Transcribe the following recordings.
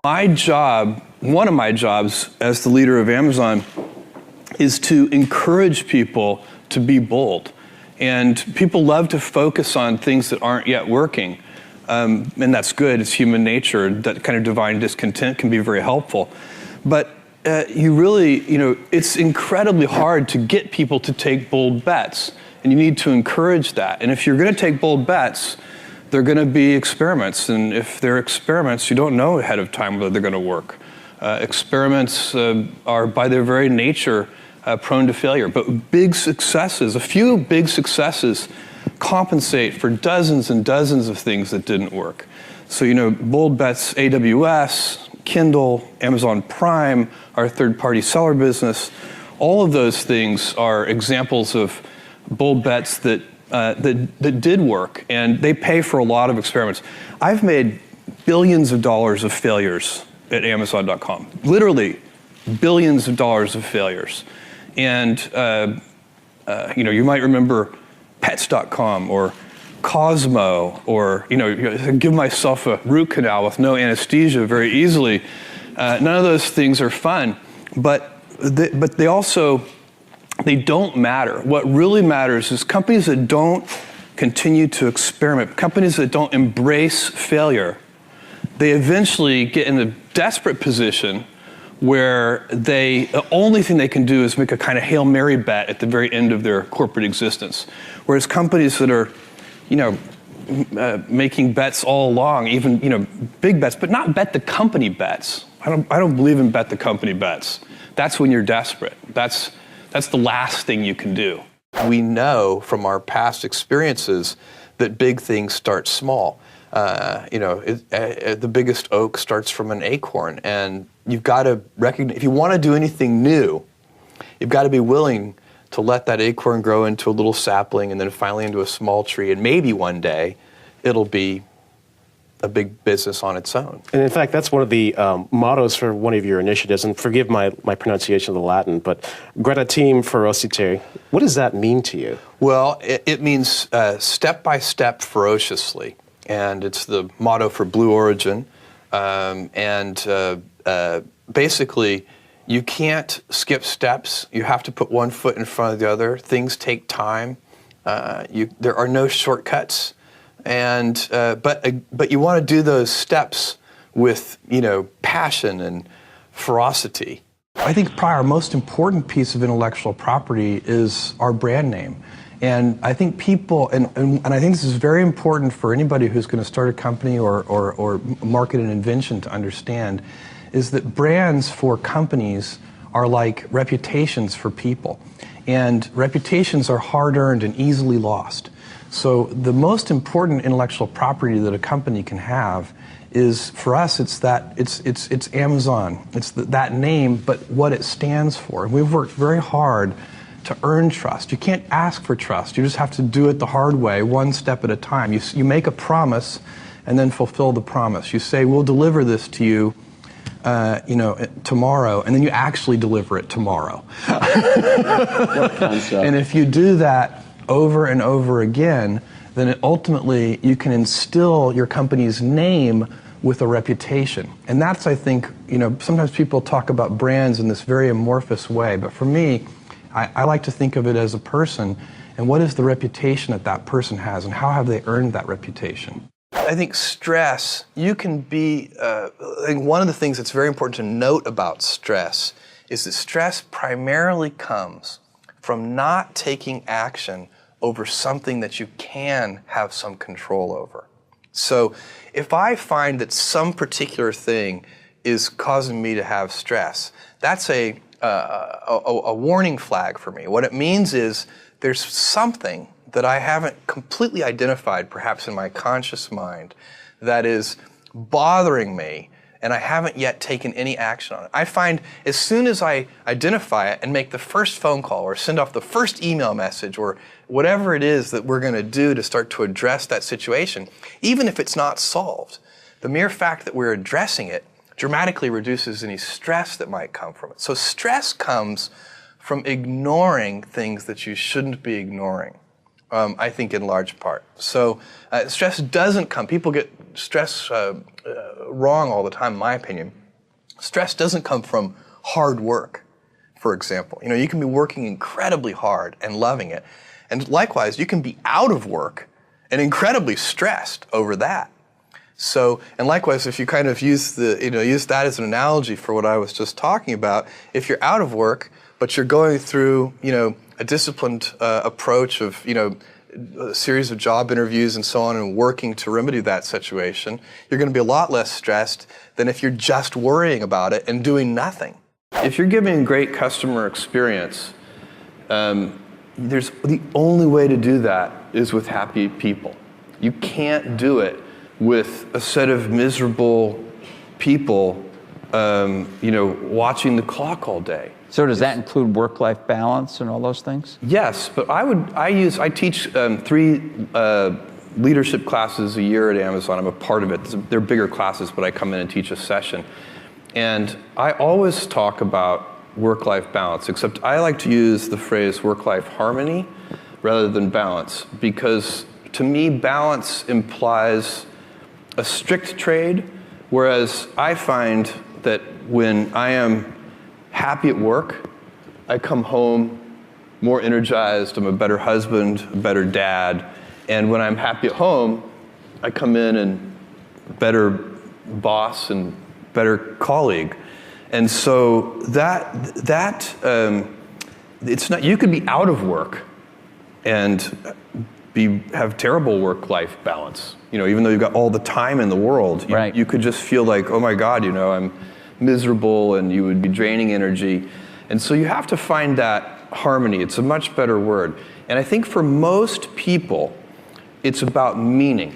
My job, one of my jobs as the leader of Amazon, is to encourage people to be bold. And people love to focus on things that aren't yet working. And that's good, it's human nature. That kind of divine discontent can be very helpful. But it's incredibly hard to get people to take bold bets. And you need to encourage that. And if you're going to take bold bets, they're going to be experiments. And if they're experiments, you don't know ahead of time whether they're going to work. Experiments are, by their very nature, prone to failure. But big successes, a few big successes, compensate for dozens and dozens of things that didn't work. So, bold bets, AWS, Kindle, Amazon Prime, our third-party seller business, all of those things are examples of bold bets that did work, and they pay for a lot of experiments. I've made billions of dollars of failures at Amazon.com, literally billions of dollars of failures. And you might remember Pets.com or Cosmo, or give myself a root canal with no anesthesia very easily. None of those things are fun, but they don't matter. What really matters is companies that don't continue to experiment, companies that don't embrace failure, they eventually get in a desperate position where the only thing they can do is make a kind of Hail Mary bet at the very end of their corporate existence. Whereas companies that are, making bets all along, even, big bets, but not bet the company bets. I don't believe in bet the company bets. That's when you're desperate. That's the last thing you can do. We know from our past experiences that big things start small. The biggest oak starts from an acorn, and you've got to recognize, if you want to do anything new, you've got to be willing to let that acorn grow into a little sapling and then finally into a small tree, and maybe one day it'll be a big business on its own. And in fact, that's one of the mottos for one of your initiatives, and forgive my pronunciation of the Latin, but Gradatim ferociter. What does that mean to you? Well, it means step by step ferociously, and it's the motto for Blue Origin. Basically, you can't skip steps. You have to put one foot in front of the other. Things take time. There are no shortcuts. And but you want to do those steps with passion and ferocity. I think probably our most important piece of intellectual property is our brand name. And I think people, and I think this is very important for anybody who's going to start a company or market an invention to understand, is that brands for companies are like reputations for people. And reputations are hard-earned and easily lost. So the most important intellectual property that a company can have is, for us, it's Amazon. It's that name, but what it stands for. And we've worked very hard to earn trust. You can't ask for trust. You just have to do it the hard way, one step at a time. You make a promise and then fulfill the promise. You say, we'll deliver this to you tomorrow, and then you actually deliver it tomorrow. And if you do that over and over again, then ultimately you can instill your company's name with a reputation. And that's, I think, sometimes people talk about brands in this very amorphous way, but for me, I like to think of it as a person, and what is the reputation that person has, and how have they earned that reputation? I think stress, you can be, I think one of the things that's very important to note about stress is that stress primarily comes from not taking action over something that you can have some control over. So if I find that some particular thing is causing me to have stress, that's a warning flag for me. What it means is there's something that I haven't completely identified, perhaps in my conscious mind, that is bothering me, and I haven't yet taken any action on it. I find as soon as I identify it and make the first phone call or send off the first email message or whatever it is that we're going to do to start to address that situation, even if it's not solved, the mere fact that we're addressing it dramatically reduces any stress that might come from it. So stress comes from ignoring things that you shouldn't be ignoring. I think in large part. So stress doesn't come, people get stress wrong all the time, in my opinion. Stress doesn't come from hard work, for example. You know, you can be working incredibly hard and loving it. And likewise, you can be out of work and incredibly stressed over that. So, and likewise, if you kind of use that as an analogy for what I was just talking about, if you're out of work, but you're going through, a disciplined approach of, a series of job interviews and so on and working to remedy that situation, you're going to be a lot less stressed than if you're just worrying about it and doing nothing. If you're giving a great customer experience, the only way to do that is with happy people. You can't do it with a set of miserable people, watching the clock all day. So does that include work-life balance and all those things? Yes, but I teach 3 leadership classes a year at Amazon. I'm a part of it. They're bigger classes, but I come in and teach a session. And I always talk about work-life balance, except I like to use the phrase work-life harmony rather than balance, because to me, balance implies a strict trade, whereas I find that when I am happy at work, I come home more energized, I'm a better husband, a better dad, and when I'm happy at home, I come in and better boss and better colleague. And so it's not, you could be out of work and have terrible work-life balance. Even though you've got all the time in the world, right. You could just feel like, oh my God, I'm miserable, and you would be draining energy. And so you have to find that harmony. It's a much better word. And I think for most people, it's about meaning.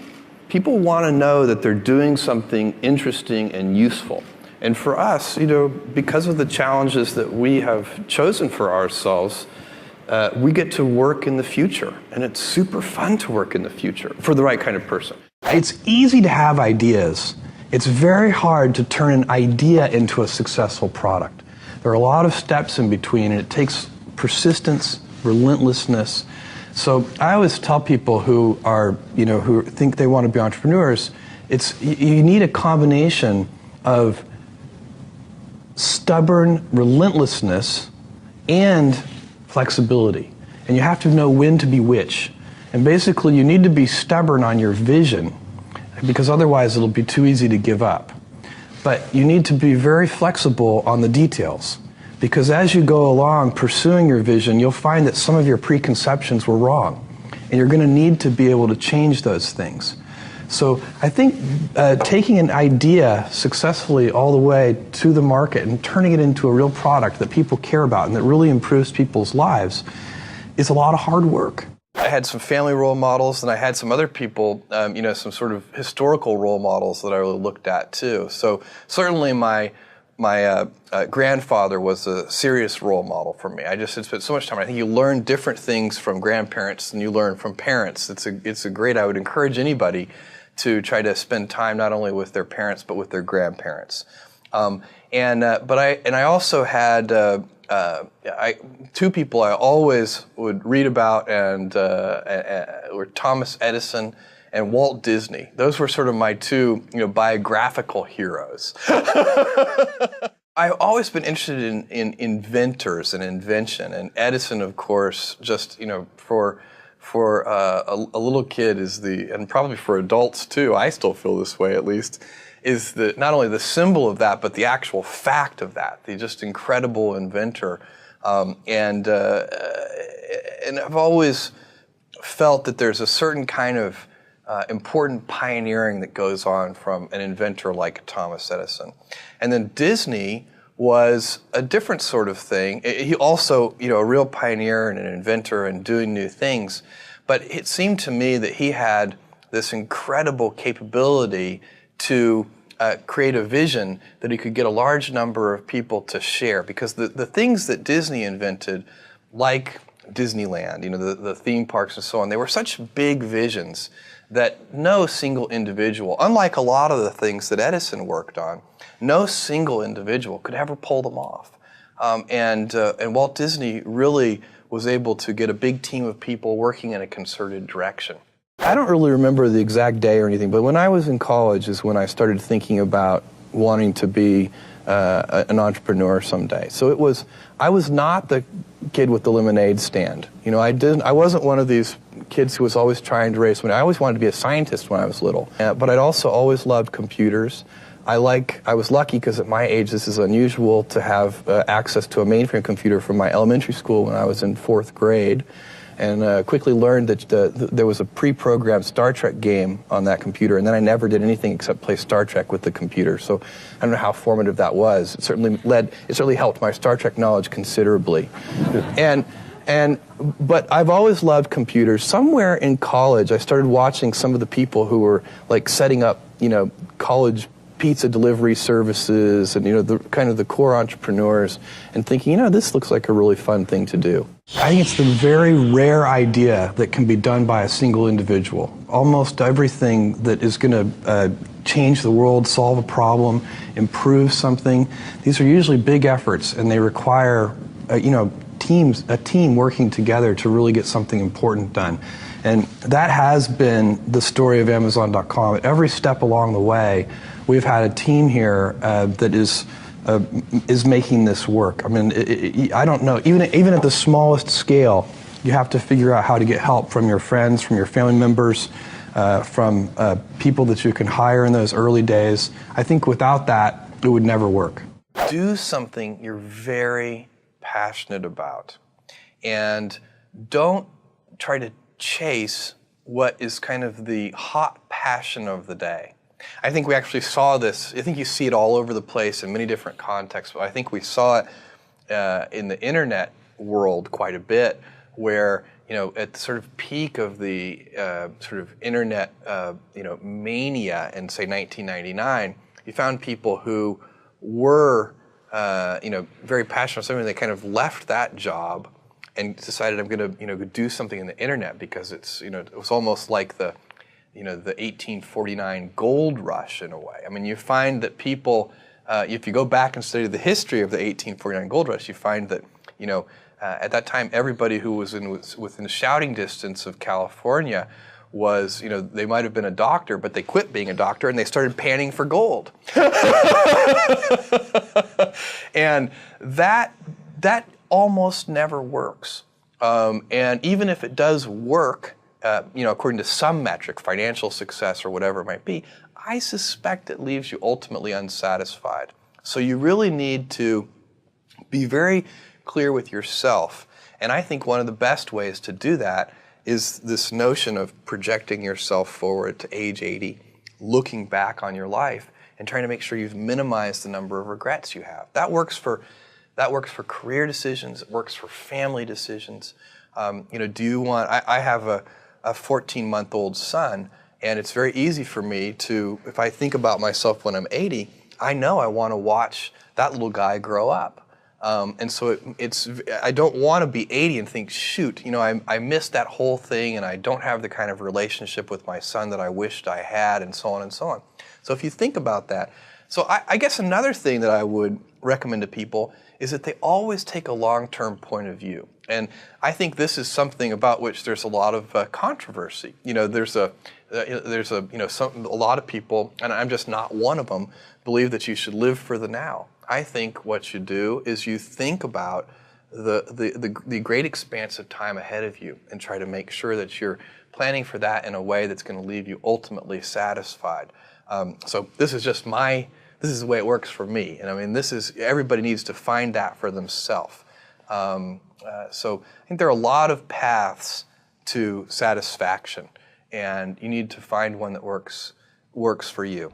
People want to know that they're doing something interesting and useful. And for us, because of the challenges that we have chosen for ourselves, we get to work in the future. And it's super fun to work in the future for the right kind of person. It's easy to have ideas. It's very hard to turn an idea into a successful product. There are a lot of steps in between, and it takes persistence, relentlessness. So I always tell people who think they want to be entrepreneurs, you need a combination of stubborn relentlessness and flexibility. And you have to know when to be which. And basically, you need to be stubborn on your vision, because otherwise it'll be too easy to give up. But you need to be very flexible on the details, because as you go along pursuing your vision, you'll find that some of your preconceptions were wrong, and you're going to need to be able to change those things. So I think taking an idea successfully all the way to the market and turning it into a real product that people care about and that really improves people's lives is a lot of hard work. I had some family role models, and I had some other people, some sort of historical role models that I really looked at too. So certainly my grandfather was a serious role model for me. I just had spent so much time. I think you learn different things from grandparents than you learn from parents. It's a great. I would encourage anybody to try to spend time not only with their parents but with their grandparents. But I also had. 2 people I always would read about were Thomas Edison and Walt Disney. Those were sort of my 2 biographical heroes. I've always been interested in inventors and invention, and Edison, of course, just for a little kid and probably for adults too, I still feel this way at least, is not only the symbol of that, but the actual fact of that, the just incredible inventor. And I've always felt that there's a certain kind of important pioneering that goes on from an inventor like Thomas Edison. And then Disney was a different sort of thing. He also, a real pioneer and an inventor and doing new things. But it seemed to me that he had this incredible capability to create a vision that he could get a large number of people to share. Because the things that Disney invented, like Disneyland, the theme parks and so on, they were such big visions that no single individual, unlike a lot of the things that Edison worked on, no single individual could ever pull them off. And Walt Disney really was able to get a big team of people working in a concerted direction. I don't really remember the exact day or anything, but when I was in college is when I started thinking about wanting to be an entrepreneur someday. So I was not the kid with the lemonade stand. You know, I wasn't one of these kids who was always trying to raise money. I always wanted to be a scientist when I was little, but I'd also always loved computers. I was lucky because at my age this is unusual to have access to a mainframe computer from my elementary school when I was in 4th grade, and quickly learned that there was a pre-programmed Star Trek game on that computer, and then I never did anything except play Star Trek with the computer. So I don't know how formative that was. It certainly helped my Star Trek knowledge considerably. But I've always loved computers. Somewhere in college, I started watching some of the people who were like setting up, college pizza delivery services and, the kind of the core entrepreneurs, and thinking, this looks like a really fun thing to do. I think it's the very rare idea that can be done by a single individual. Almost everything that is going to change the world, solve a problem, improve something, these are usually big efforts, and they require, a team working together to really get something important done. And that has been the story of Amazon.com. At every step along the way, we've had a team here that is making this work. I mean, I don't know, even at the smallest scale, you have to figure out how to get help from your friends, from your family members, from people that you can hire in those early days. I think without that, it would never work. Do something you're very passionate about, and don't try to chase what is kind of the hot passion of the day. I think we actually saw this. I think you see it all over the place in many different contexts, but I think we saw it in the internet world quite a bit, where at the sort of peak of the sort of internet mania in, say, 1999, you found people who were very passionate about something. They kind of left that job and decided, I'm going to do something in the internet, because it's it was almost like the 1849 gold rush in a way. I mean, you find that people, if you go back and study the history of the 1849 gold rush, you find that at that time everybody who was within shouting distance of California was, they might have been a doctor, but they quit being a doctor and they started panning for gold. And that almost never works. And even if it does work, according to some metric, financial success or whatever it might be, I suspect it leaves you ultimately unsatisfied. So you really need to be very clear with yourself. And I think one of the best ways to do that is this notion of projecting yourself forward to age 80, looking back on your life and trying to make sure you've minimized the number of regrets you have. That works for career decisions. It works for family decisions. Do you want? I have a 14-month-old son, and it's very easy for me to, if I think about myself when I'm 80, I know I want to watch that little guy grow up. And so I don't want to be 80 and think, shoot, I missed that whole thing, and I don't have the kind of relationship with my son that I wished I had, and so on and so on. So if you think about that, so I guess another thing that I would recommend to people is that they always take a long-term point of view. And I think this is something about which there's a lot of controversy. There's a lot of people, and I'm just not one of them, believe that you should live for the now. I think what you do is you think about the great expanse of time ahead of you and try to make sure that you're planning for that in a way that's going to leave you ultimately satisfied. So this is just this is the way it works for me. And I mean, everybody needs to find that for themselves. So I think there are a lot of paths to satisfaction, and you need to find one that works for you.